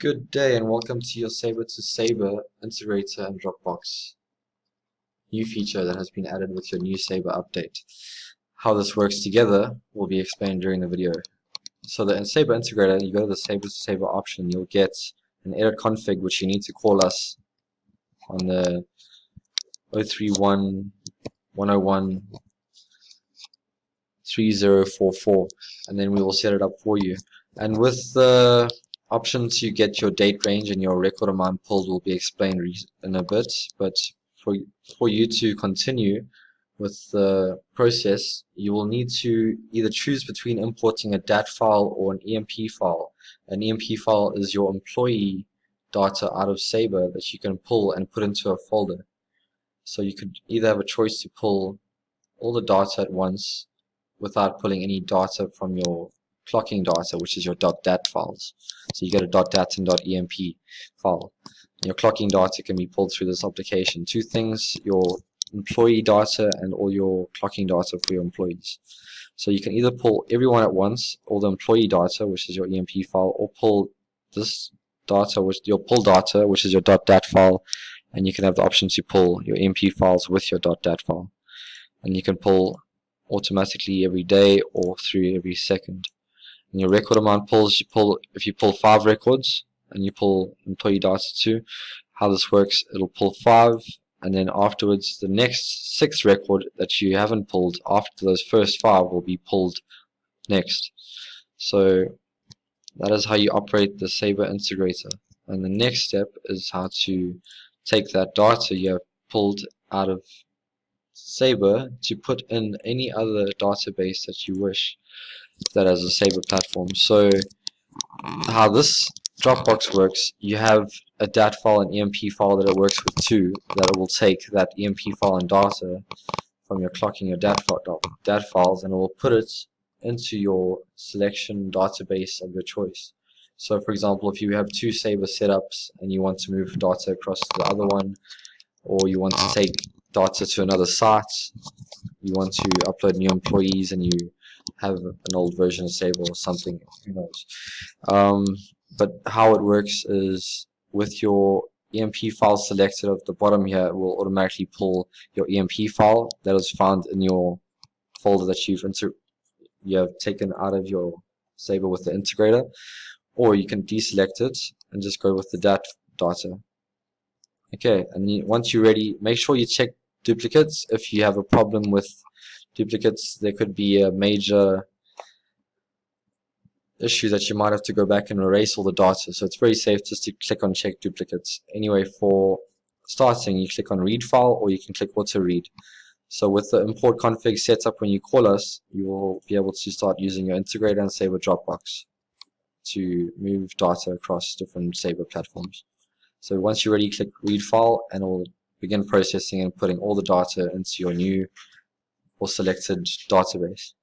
Good day and welcome to your Sabre to Sabre Integrator and Dropbox new feature that has been added with your new Sabre update. How this works together will be explained during the video. So in Sabre Integrator, you go to the Sabre to Sabre option, you'll get an edit config which you need to call us on the 031 101 3044, and then we will set it up for you. And with the option to get your date range and your record amount pulled will be explained in a bit, but for you to continue with the process, you will need to either choose between importing a DAT file or an EMP file. An EMP file is your employee data out of Sabre that you can pull and put into a folder. So you could either have a choice to pull all the data at once without pulling any data from your clocking data, which is your .dat files. So you get a .dat and .emp file. Your clocking data can be pulled through this application. Two things: your employee data and all your clocking data for your employees. So you can either pull everyone at once, all the employee data, which is your EMP file, or pull this data, which your pull data, which is your .dat file, and you can have the option to pull your EMP files with your .dat file. And you can pull automatically every day or through every second. And your record amount pulls, if you pull 5 records and you pull employee data too, how this works, it'll pull 5, and then afterwards the next 6 record that you haven't pulled after those first 5 will be pulled next. So that is how you operate the Sabre Integrator. And the next step is how to take that data you have pulled out of Sabre to put in any other database that you wish that has a Sabre platform. So how this Dropbox works, you have a DAT file and EMP file that it works with too, that it will take that EMP file and data from your clocking your DAT files, and it will put it into your selection database of your choice. So for example, if you have 2 Sabre setups and you want to move data across to the other one, or you want to take data to another site, you want to upload new employees and you have an old version of Sabre or something, who knows. But how it works is with your EMP file selected at the bottom here, it will automatically pull your EMP file that is found in your folder that you have taken out of your Sabre with the integrator, or you can deselect it and just go with the DAT data. Okay, and once you're ready, make sure you check duplicates. If you have a problem with duplicates, there could be a major issue that you might have to go back and erase all the data. So it's very safe just to click on check duplicates. Anyway, for starting, you click on read file, or you can click auto read. So with the import config set up when you call us, you will be able to start using your integrator and Sabre Dropbox to move data across different Sabre platforms. So once you're ready, click read file and it will begin processing and putting all the data into your new or selected database.